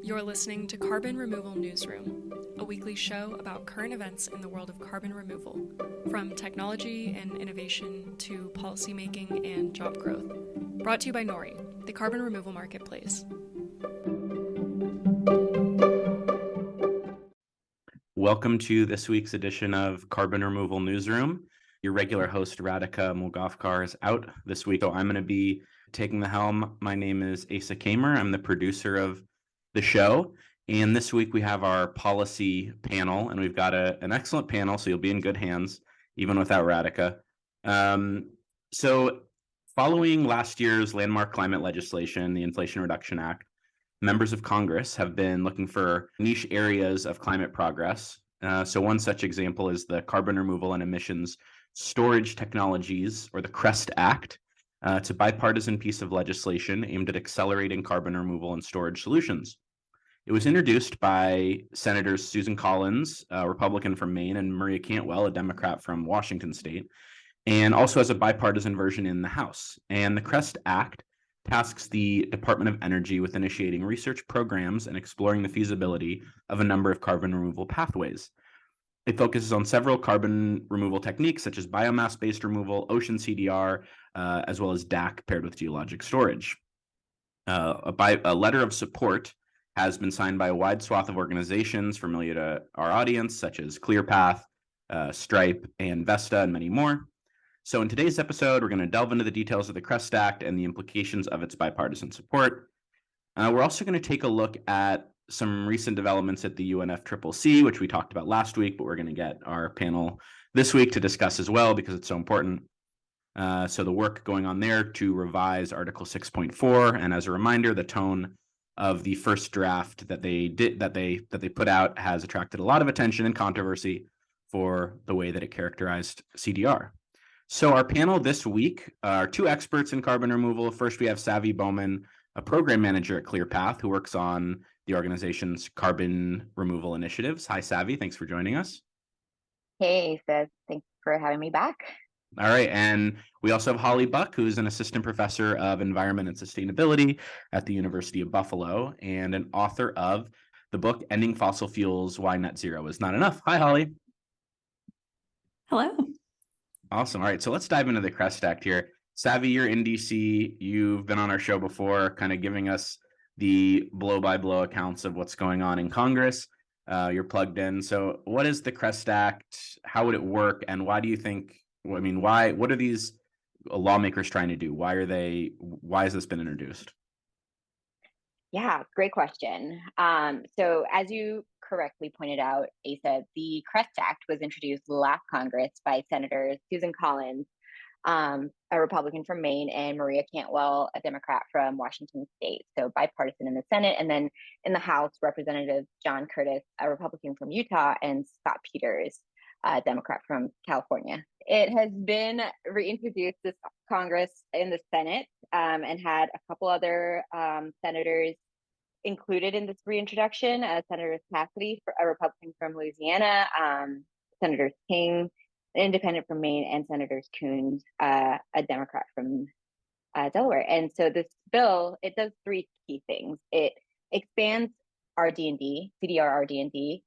You're listening to Carbon Removal Newsroom, a weekly show about current events in the world of carbon removal, from technology and innovation to policymaking and job growth. Brought to you by Nori, the carbon removal marketplace. Welcome to this week's edition of Carbon Removal Newsroom. Your regular host, Radhika Mulgafkar, is out this week, so I'm going to be taking the helm. My name is Asa Kamer. I'm the producer of the show, and this week we have our policy panel, and we've got an excellent panel, so you'll be in good hands, even without Radhika. So following last year's landmark climate legislation, the Inflation Reduction Act, members of Congress have been looking for niche areas of climate progress. So one such example is the Carbon Removal and Emissions Storage Technologies, or the CREST Act. It's a bipartisan piece of legislation aimed at accelerating carbon removal and storage solutions. It was introduced by Senators Susan Collins, a Republican from Maine, and Maria Cantwell, a Democrat from Washington State, and also has a bipartisan version in the House. And the CREST Act tasks the Department of Energy with initiating research programs and exploring the feasibility of a number of carbon removal pathways. It focuses on several carbon removal techniques, such as biomass-based removal, ocean CDR, as well as DAC paired with geologic storage. A letter of support has been signed by a wide swath of organizations familiar to our audience, such as ClearPath, Stripe, and Vesta, and many more. So in today's episode, we're going to delve into the details of the CREST Act and the implications of its bipartisan support. We're also going to take a look at some recent developments at the UNFCCC, which we talked about last week, but we're going to get our panel this week to discuss as well because it's so important. So the work going on there to revise Article 6.4, and as a reminder, the tone of the first draft that they put out has attracted a lot of attention and controversy for the way that it characterized CDR. So our panel this week are two experts in carbon removal. First, we have Savita Bowman, a program manager at ClearPath, who works on the organization's carbon removal initiatives. Hi, Savvy. Thanks for joining us. Hey, Seth. Thanks for having me back. All right. And we also have Holly Buck, who's an assistant professor of environment and sustainability at the University of Buffalo and an author of the book, Ending Fossil Fuels, Why Net Zero Is Not Enough. Hi, Holly. Hello. Awesome. All right. So let's dive into the CREST Act here. Savvy, you're in DC. You've been on our show before, kind of giving us the blow-by-blow accounts of what's going on in Congress. You're plugged in. So what is the CREST Act? How would it work? And why do you think, what are these lawmakers trying to do? Why has this been introduced? Yeah, great question. So as you correctly pointed out, Asa, the CREST Act was introduced last Congress by Senators Susan Collins, a Republican from Maine, and Maria Cantwell, a Democrat from Washington State. So bipartisan in the Senate, and then in the House, Representative John Curtis, a Republican from Utah, and Scott Peters, a Democrat from California. It has been reintroduced this Congress in the Senate and had a couple other senators included in this reintroduction. Senator Cassidy, a Republican from Louisiana, Senator King, an independent from Maine, and Senators Coons, a Democrat from Delaware. And so this bill, it does three key things. It expands RD&D, CDR RD&D.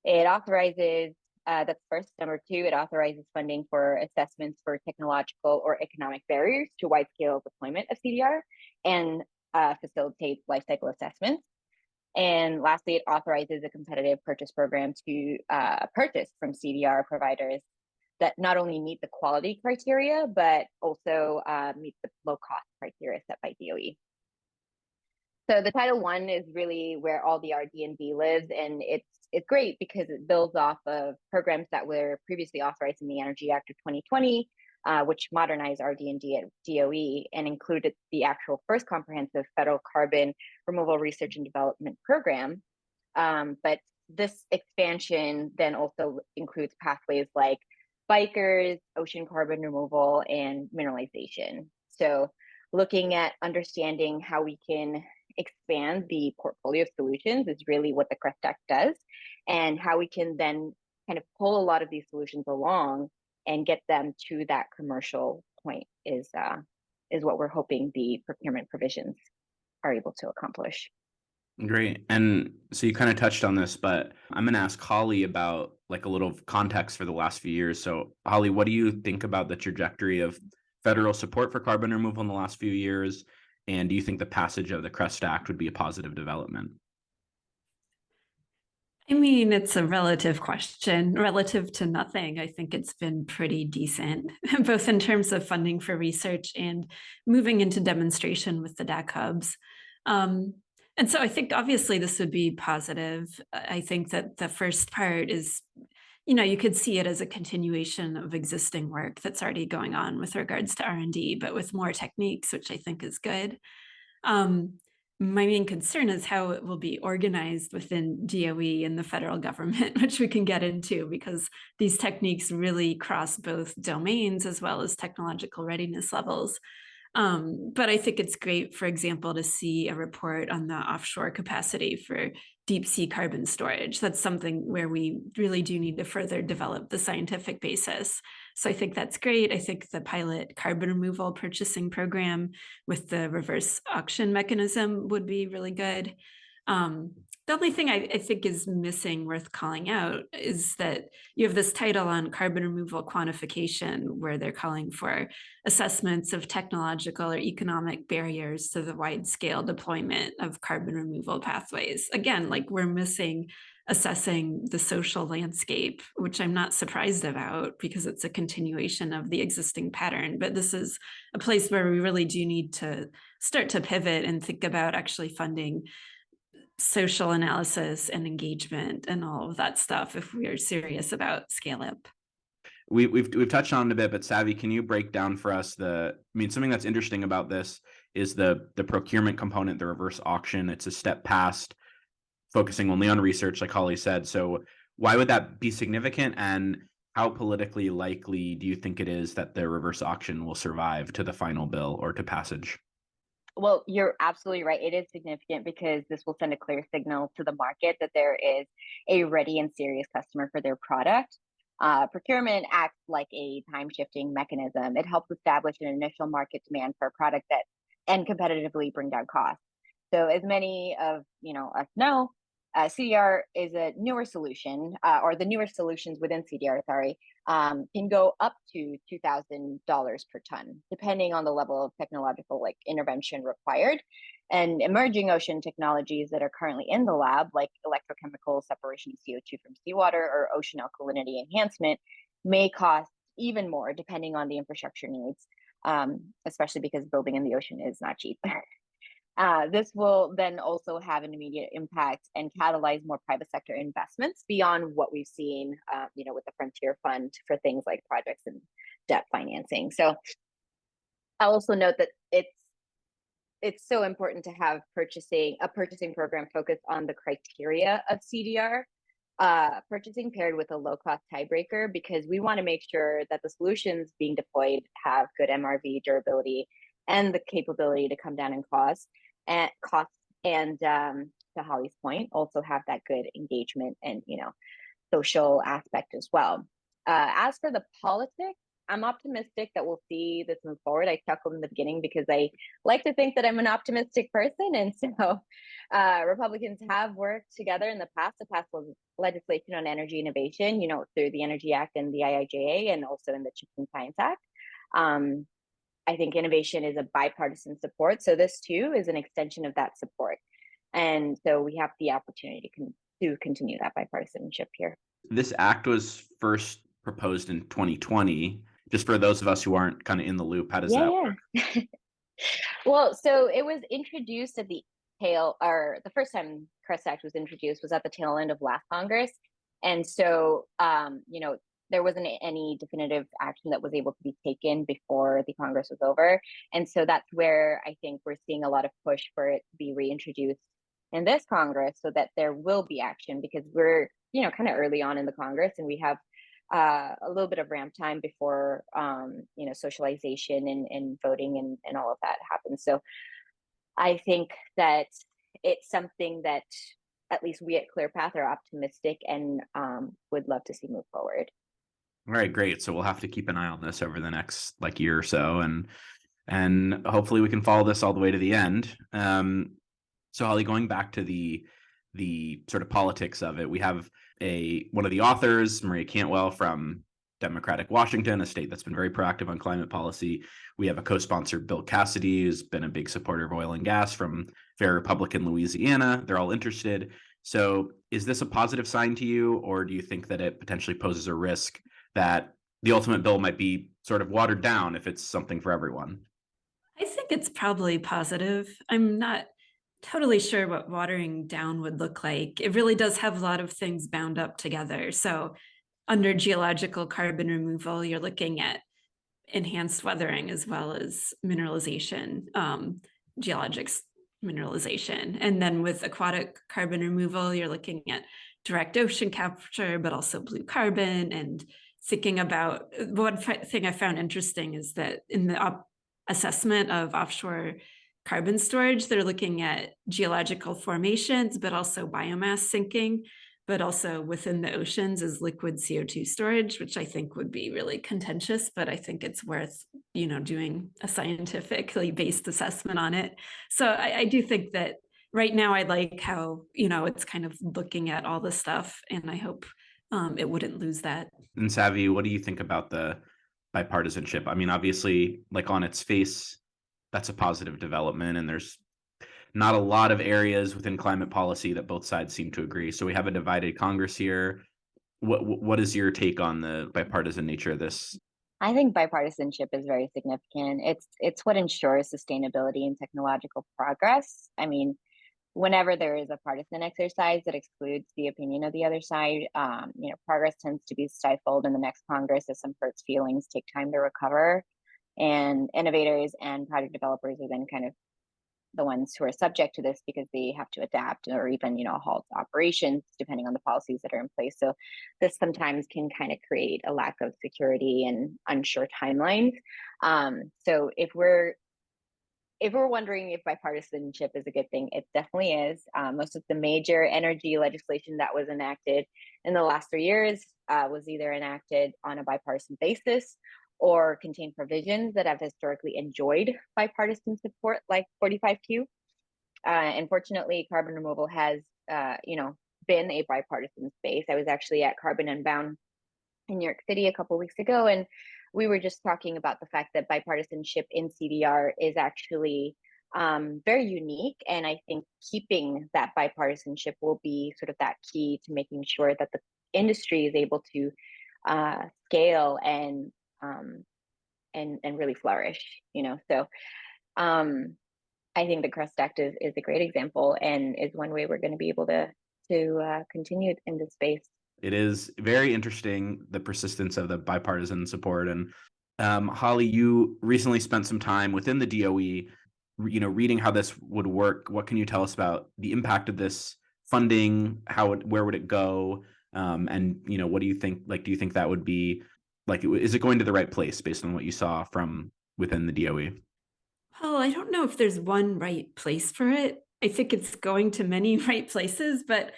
It authorizes, that's first. Number two, it authorizes funding for assessments for technological or economic barriers to wide-scale deployment of CDR and facilitates life cycle assessments. And lastly, it authorizes a competitive purchase program to purchase from CDR providers that not only meet the quality criteria, but also meet the low-cost criteria set by DOE. So the Title I is really where all the RD&D lives, and it's great because it builds off of programs that were previously authorized in the Energy Act of 2020, which modernized RD&D at DOE and included the actual first comprehensive federal carbon removal research and development program. But this expansion then also includes pathways like bikers, ocean carbon removal, and mineralization. So looking at understanding how we can expand the portfolio of solutions is really what the CREST Act does, and how we can then kind of pull a lot of these solutions along and get them to that commercial point is what we're hoping the procurement provisions are able to accomplish. Great. And so you kind of touched on this, but I'm going to ask Holly about like a little context for the last few years. So Holly, what do you think about the trajectory of federal support for carbon removal in the last few years? And do you think the passage of the CREST Act would be a positive development? I mean, it's a relative question. Relative to nothing, I think it's been pretty decent, both in terms of funding for research and moving into demonstration with the DAC hubs. And so I think obviously this would be positive. I think that the first part is, you could see it as a continuation of existing work that's already going on with regards to R&D, but with more techniques, which I think is good. Um, my main concern is how it will be organized within DOE and the federal government, which we can get into because these techniques really cross both domains as well as technological readiness levels. But I think it's great, for example, to see a report on the offshore capacity for deep sea carbon storage. That's something where we really do need to further develop the scientific basis. So I think that's great. I think the pilot carbon removal purchasing program with the reverse auction mechanism would be really good. The only thing I think is missing worth calling out is that you have this title on carbon removal quantification where they're calling for assessments of technological or economic barriers to the wide-scale deployment of carbon removal pathways. Again, like we're missing assessing the social landscape, which I'm not surprised about because it's a continuation of the existing pattern. But this is a place where we really do need to start to pivot and think about actually funding social analysis and engagement and all of that stuff if we are serious about scale up. We've touched on it a bit, but Savvy, can you break down for us something that's interesting about this is the procurement component, the reverse auction. It's a step past focusing only on research, like Holly said. So why would that be significant, and how politically likely do you think it is that the reverse auction will survive to the final bill or to passage? Well, you're absolutely right. It is significant because this will send a clear signal to the market that there is a ready and serious customer for their product. Procurement acts like a time-shifting mechanism. It helps establish an initial market demand for a product that and competitively bring down costs. So, as many of us know, CDR is a newer solution, or the newer solutions within CDR, sorry, can go up to $2,000 per ton, depending on the level of technological intervention required. And emerging ocean technologies that are currently in the lab, like electrochemical separation of CO2 from seawater or ocean alkalinity enhancement, may cost even more depending on the infrastructure needs, especially because building in the ocean is not cheap. This will then also have an immediate impact and catalyze more private sector investments beyond what we've seen, with the Frontier Fund for things like projects and debt financing. So I'll also note that it's so important to have a purchasing program focused on the criteria of CDR purchasing paired with a low-cost tiebreaker, because we want to make sure that the solutions being deployed have good MRV durability and the capability to come down in cost, and to Holly's point, also have that good engagement and social aspect as well. As for the politics, I'm optimistic that we'll see this move forward. I chuckled in the beginning because I like to think that I'm an optimistic person, and so Republicans have worked together in the past to pass legislation on energy innovation, through the Energy Act and the IIJA, and also in the Chips and Science Act. I think innovation is a bipartisan support. So this too is an extension of that support. And so we have the opportunity to continue that bipartisanship here. This act was first proposed in 2020. Just for those of us who aren't kind of in the loop, how does that work? Well, so it was introduced at the first time CREST Act was introduced was at the tail end of last Congress. And so, there wasn't any definitive action that was able to be taken before the Congress was over. And so that's where I think we're seeing a lot of push for it to be reintroduced in this Congress so that there will be action, because we're, kind of early on in the Congress, and we have a little bit of ramp time before, socialization and voting and all of that happens. So I think that it's something that at least we at ClearPath are optimistic and would love to see move forward. All right, great. So we'll have to keep an eye on this over the next year or so, and hopefully we can follow this all the way to the end. So Holly, going back to the sort of politics of it, we have one of the authors, Maria Cantwell from Democratic Washington, a state that's been very proactive on climate policy. We have a co-sponsor, Bill Cassidy, who's been a big supporter of oil and gas from very Republican Louisiana. They're all interested. So is this a positive sign to you, or do you think that it potentially poses a risk that the ultimate bill might be sort of watered down if it's something for everyone? I think it's probably positive. I'm not totally sure what watering down would look like. It really does have a lot of things bound up together. So under geological carbon removal, you're looking at enhanced weathering as well as mineralization, geologic mineralization. And then with aquatic carbon removal, you're looking at direct ocean capture, but also blue carbon. And thinking about one thing I found interesting is that in the assessment of offshore carbon storage, they're looking at geological formations, but also biomass sinking, but also within the oceans is liquid CO2 storage, which I think would be really contentious, but I think it's worth, doing a scientifically based assessment on it. So I do think that right now I like how, it's kind of looking at all the stuff, and I hope it wouldn't lose that. And Savvy, what do you think about the bipartisanship? I mean, obviously, like on its face, that's a positive development, and there's not a lot of areas within climate policy that both sides seem to agree. So we have a divided Congress here. What is your take on the bipartisan nature of this? I think bipartisanship is very significant. It's what ensures sustainability and technological progress. I mean, whenever there is a partisan exercise that excludes the opinion of the other side, progress tends to be stifled in the next Congress as some folks' feelings take time to recover. And innovators and project developers are then kind of the ones who are subject to this because they have to adapt or even, halt operations depending on the policies that are in place. So this sometimes can kind of create a lack of security and unsure timelines. So if we're wondering if bipartisanship is a good thing, it definitely is. Most of the major energy legislation that was enacted in the last 3 years was either enacted on a bipartisan basis or contain provisions that have historically enjoyed bipartisan support, like 45Q. Unfortunately, carbon removal has, been a bipartisan space. I was actually at Carbon Unbound in New York City a couple of weeks ago, and we were just talking about the fact that bipartisanship in CDR is actually very unique. And I think keeping that bipartisanship will be sort of that key to making sure that the industry is able to scale and really flourish, So I think the CREST Act is a great example and is one way we're going to be able to continue in this space. It is very interesting, the persistence of the bipartisan support. And Holly, you recently spent some time within the DOE, reading how this would work. What can you tell us about the impact of this funding? Where would it go? And what do you think? Like, do you think that would be like? Is it going to the right place based on what you saw from within the DOE? Well, I don't know if there's one right place for it. I think it's going to many right places, but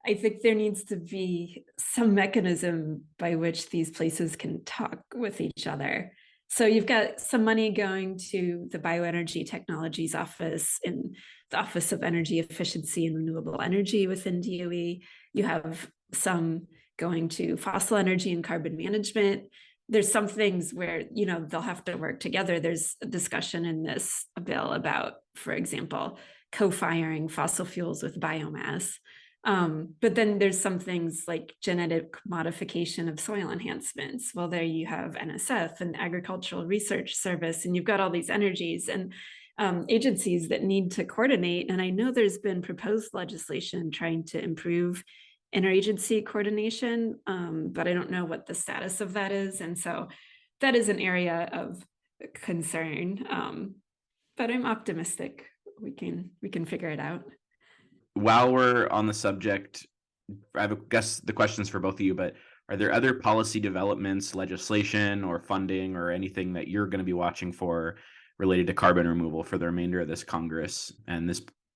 I think there needs to be some mechanism by which these places can talk with each other. So you've got some money going to the Bioenergy Technologies Office in the Office of Energy Efficiency and Renewable Energy within DOE. You have some going to fossil energy and carbon management. There's some things where, they'll have to work together. There's a discussion in this bill about, for example, co-firing fossil fuels with biomass. But then there's some things like genetic modification of soil enhancements. Well, there you have NSF and Agricultural Research Service, and you've got all these energies and agencies that need to coordinate. And I know there's been proposed legislation trying to improve interagency coordination, but I don't know what the status of that is. And so that is an area of concern, but I'm optimistic we can figure it out. While we're on the subject, I guess the question's for both of you, but are there other policy developments, legislation or funding or anything that you're going to be watching for related to carbon removal for the remainder of this Congress and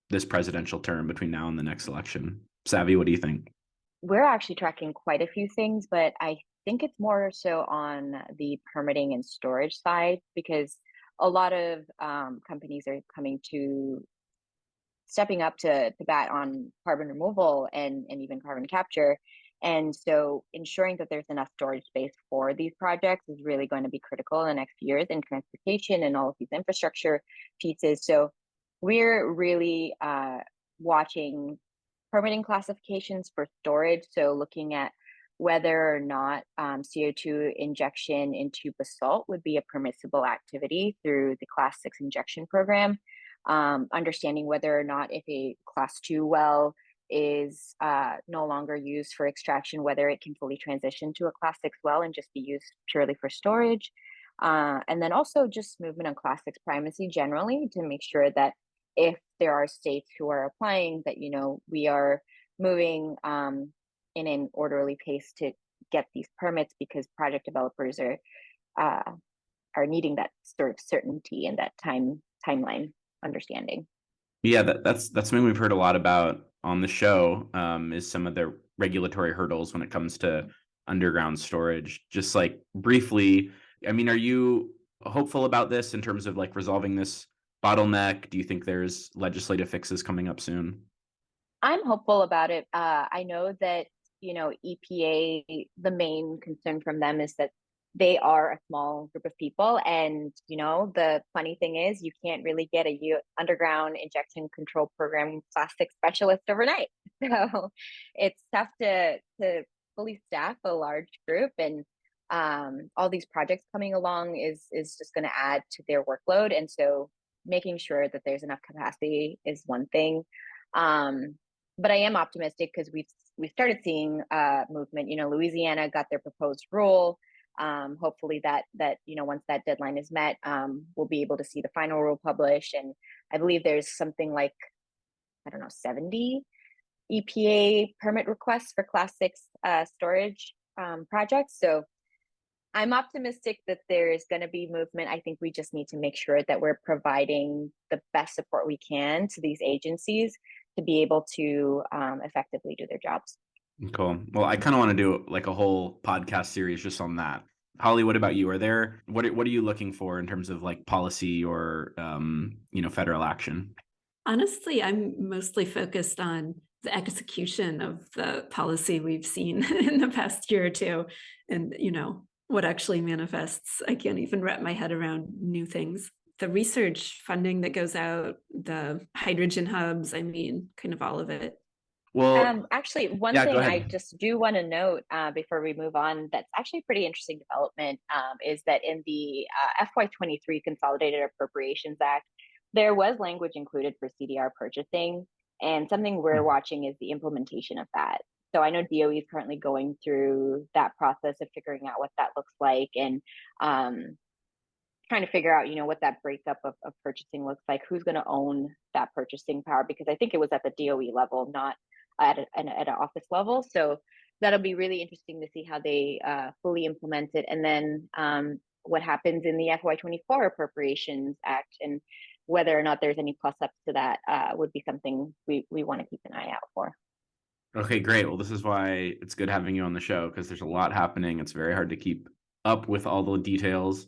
this presidential term between now and the next election? Savvy, what do you think? We're actually tracking quite a few things, but I think it's more so on the permitting and storage side, because a lot of companies are coming to stepping up to bat on carbon removal and even carbon capture. And so ensuring that there's enough storage space for these projects is really going to be critical in the next few years in transportation and all of these infrastructure pieces. So we're really watching permitting classifications for storage. So looking at whether or not CO2 injection into basalt would be a permissible activity through the Class 6 injection program. Understanding whether or not if a Class 2 well is no longer used for extraction, whether it can fully transition to a Class 6 well and just be used purely for storage. And then also just movement on Class 6 primacy generally to make sure that if there are states who are applying that, we are moving in an orderly pace to get these permits, because project developers are needing that sort of certainty and that timeline understanding. Yeah, that's something we've heard a lot about on the show, is some of the regulatory hurdles when it comes to underground storage. Just like briefly, I mean, are you hopeful about this in terms of like resolving this bottleneck? Do you think there's legislative fixes coming up soon? I'm hopeful about it. I know that, EPA, the main concern from them is that they are a small group of people. And, the funny thing is you can't really get a underground injection control program Class 6 specialist overnight. So it's tough to fully staff a large group, and all these projects coming along is just going to add to their workload. And so making sure that there's enough capacity is one thing. But I am optimistic because we've started seeing movement. Louisiana got their proposed rule. Hopefully that once that deadline is met, we'll be able to see the final rule published. And I believe there's something like, 70 EPA permit requests for Class 6 storage projects. So I'm optimistic that there is going to be movement. I think we just need to make sure that we're providing the best support we can to these agencies to be able to effectively do their jobs. Cool. Well, I kind of want to do like a whole podcast series just on that. Holly, what about you? What are you looking for in terms of like policy or federal action? Honestly, I'm mostly focused on the execution of the policy we've seen in the past year or two, and what actually manifests. I can't even wrap my head around new things. The research funding that goes out, the hydrogen hubs, kind of all of it. Well, actually, one thing I just do want to note before we move on, that's actually a pretty interesting development, is that in the FY23 Consolidated Appropriations Act, there was language included for CDR purchasing, and something we're watching is the implementation of that. So I know DOE is currently going through that process of figuring out what that looks like, and trying to figure out, what that breakup of purchasing looks like, who's going to own that purchasing power, because I think it was at the DOE level, not at an office level. So that'll be really interesting to see how they fully implement it. And then what happens in the FY24 Appropriations Act, and whether or not there's any plus ups to that would be something we want to keep an eye out for. Okay, great. Well, this is why it's good having you on the show, because there's a lot happening. It's very hard to keep up with all the details.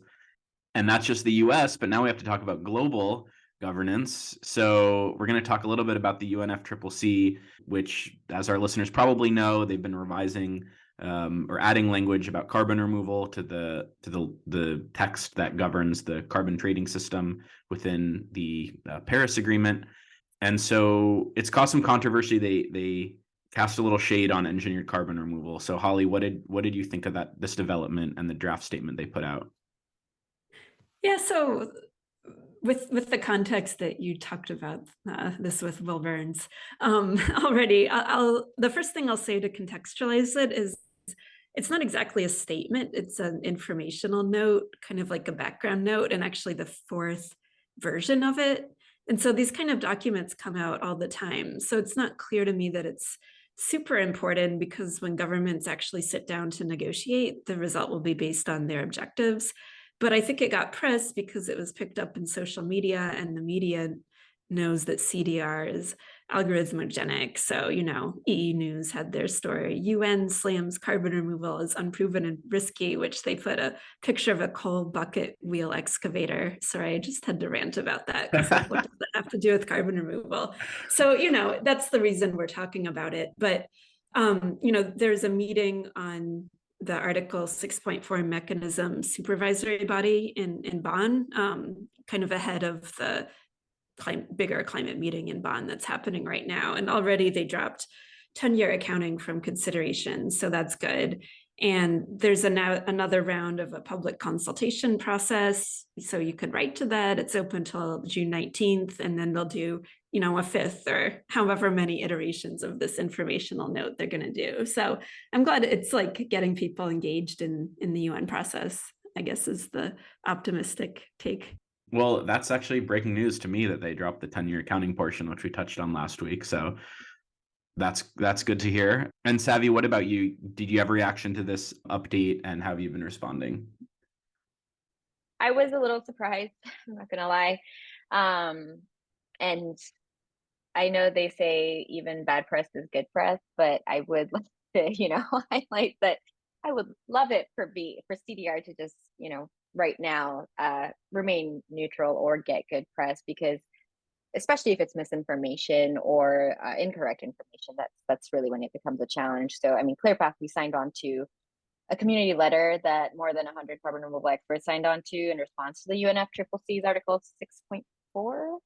And that's just the US, but now we have to talk about global governance. So we're going to talk a little bit about the UNFCCC, which, as our listeners probably know, they've been revising or adding language about carbon removal to the text that governs the carbon trading system within the Paris Agreement. And so it's caused some controversy. They cast a little shade on engineered carbon removal. So Holly, what did you think of this development and the draft statement they put out? Yeah, so with the context that you talked about this with Will Burns already, the first thing I'll say to contextualize it is it's not exactly a statement. It's an informational note, kind of like a background note, and actually the fourth version of it. And so these kind of documents come out all the time. So it's not clear to me that it's super important, because when governments actually sit down to negotiate, the result will be based on their objectives. But I think it got press because it was picked up in social media, and the media knows that CDR is algorithmogenic. So, EE News had their story. UN slams carbon removal as unproven and risky, which they put a picture of a coal bucket wheel excavator. Sorry, I just had to rant about that because what does that have to do with carbon removal. So, that's the reason we're talking about it. But, there's a meeting on the Article 6.4 mechanism supervisory body in Bonn, kind of ahead of the bigger climate meeting in Bonn that's happening right now. And already they dropped 10-year accounting from consideration. So that's good. And there's another round of a public consultation process. So you could write to that. It's open till June 19th. And then they'll do, a fifth or however many iterations of this informational note they're going to do. So I'm glad it's like getting people engaged in the UN process, I guess, is the optimistic take. Well, that's actually breaking news to me that they dropped the 10-year accounting portion, which we touched on last week. So that's good to hear. And Savvy, what about you? Did you have a reaction to this update, and how have you been responding? I was a little surprised, I'm not gonna lie. And I know they say even bad press is good press, but I would like to, highlight that I would love it for CDR to just, right now, remain neutral or get good press, because especially if it's misinformation or incorrect information, that's really when it becomes a challenge. So, I mean, ClearPath, we signed on to a community letter that more than 100 carbon removal experts signed on to in response to the UNFCCC's Article 6.4.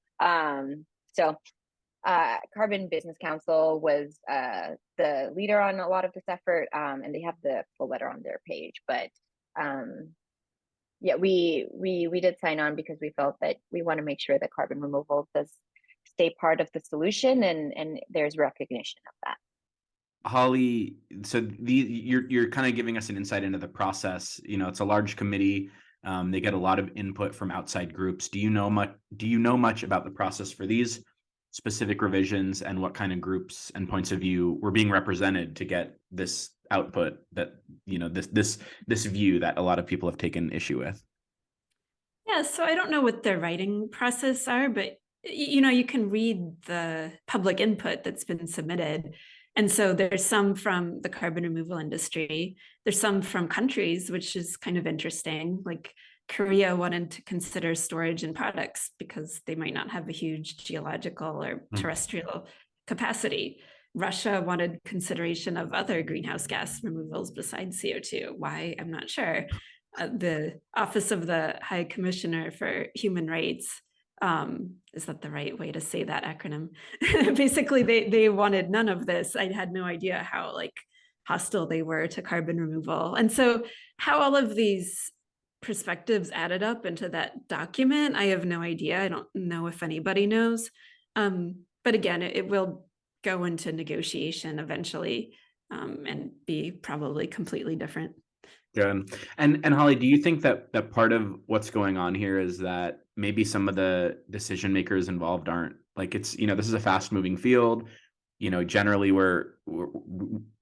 Carbon Business Council was the leader on a lot of this effort, and they have the full letter on their page. But yeah, we did sign on because we felt that we want to make sure that carbon removal does stay part of the solution, and there's recognition of that. Holly, so you're kind of giving us an insight into the process. It's a large committee. They get a lot of input from outside groups. Do you know much about the process for these specific revisions, and what kind of groups and points of view were being represented to get this output that, this view that a lot of people have taken issue with? Yeah, so I don't know what their writing process are, but you can read the public input that's been submitted. And so there's some from the carbon removal industry. There's some from countries, which is kind of interesting. Like Korea wanted to consider storage and products because they might not have a huge geological or terrestrial capacity. Russia wanted consideration of other greenhouse gas removals besides CO2. Why? I'm not sure. The Office of the High Commissioner for Human Rights, is that the right way to say that acronym? Basically, they wanted none of this. I had no idea how hostile they were to carbon removal. And so how all of these perspectives added up into that document, I have no idea. I don't know if anybody knows. But again, it will go into negotiation eventually, and be probably completely different. Good. And Holly, do you think that part of what's going on here is that maybe some of the decision makers involved aren't it's, this is a fast moving field. Generally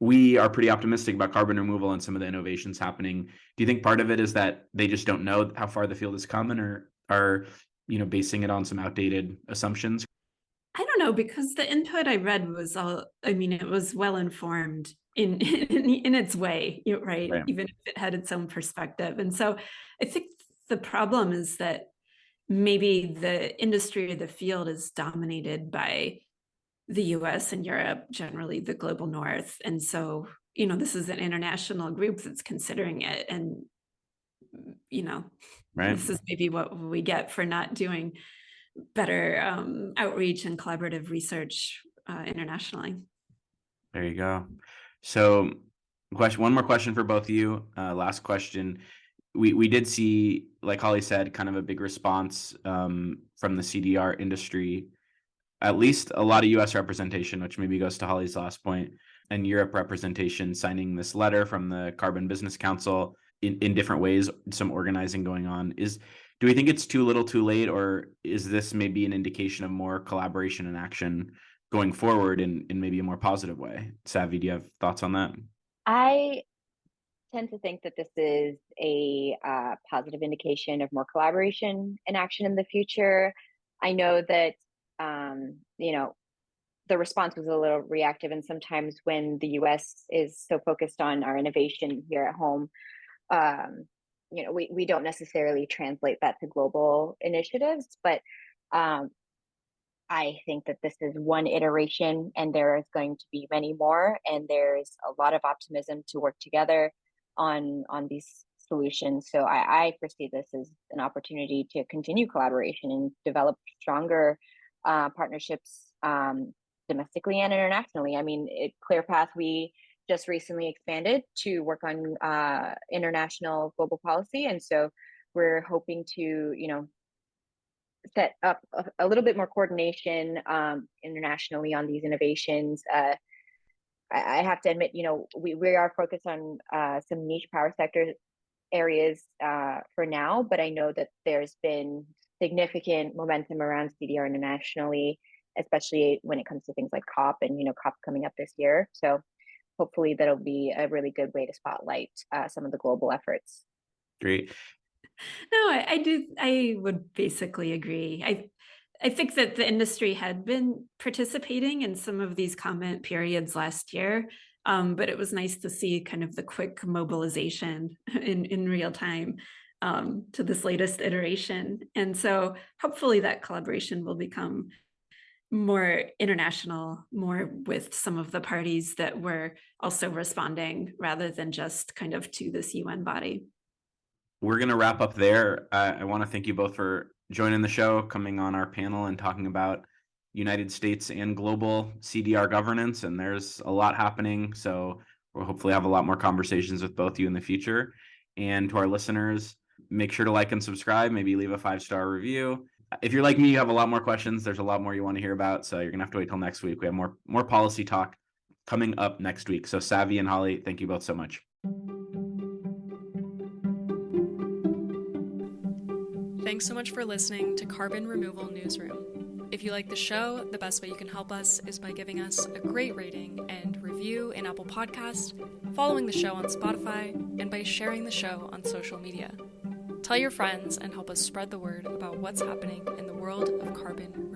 we are pretty optimistic about carbon removal and some of the innovations happening. Do you think part of it is that they just don't know how far the field has come and are basing it on some outdated assumptions? I don't know, because the input I read was it was well informed in its way, right? Even if it had its own perspective. And so I think the problem is that maybe the industry or the field is dominated by the US and Europe, generally the global north. And so, this is an international group that's considering it. And, this is maybe what we get for not doing better outreach and collaborative research internationally. There you go. So one more question for both of you. Last question. We did see, like Holly said, kind of a big response from the CDR industry, at least a lot of US representation, which maybe goes to Holly's last point, and Europe representation signing this letter from the Carbon Business Council in different ways, some organizing going on. Do we think it's too little too late, or is this maybe an indication of more collaboration and action going forward in maybe a more positive way? Savvy, do you have thoughts on that? I tend to think that this is a positive indication of more collaboration and action in the future. I know that, the response was a little reactive, and sometimes when the US is so focused on our innovation here at home, we don't necessarily translate that to global initiatives. But I think that this is one iteration and there is going to be many more. And there's a lot of optimism to work together on these solutions. So I foresee this as an opportunity to continue collaboration and develop stronger partnerships domestically and internationally. I mean, ClearPath, we just recently expanded to work on international global policy. And so we're hoping to, set up a little bit more coordination internationally on these innovations. I have to admit, we are focused on some niche power sector areas for now, but I know that there's been significant momentum around CDR internationally, especially when it comes to things like COP and, COP coming up this year. So hopefully that'll be a really good way to spotlight some of the global efforts. Great. No, I would basically agree. I think that the industry had been participating in some of these comment periods last year, but it was nice to see kind of the quick mobilization in real time to this latest iteration. And so hopefully that collaboration will become more international, more with some of the parties that were also responding rather than just kind of to this UN body. We're going to wrap up there. I want to thank you both for joining the show, coming on our panel and talking about United States and global CDR governance. And there's a lot happening. So we'll hopefully have a lot more conversations with both of you in the future. And to our listeners, make sure to like and subscribe, maybe leave a 5-star review. If you're like me, you have a lot more questions. There's a lot more you want to hear about. So you're going to have to wait till next week. We have more policy talk coming up next week. So Savi and Holly, thank you both so much. Thanks so much for listening to Carbon Removal Newsroom. If you like the show, the best way you can help us is by giving us a great rating and review in Apple Podcasts, following the show on Spotify, and by sharing the show on social media. Tell your friends and help us spread the word about what's happening in the world of carbon removal.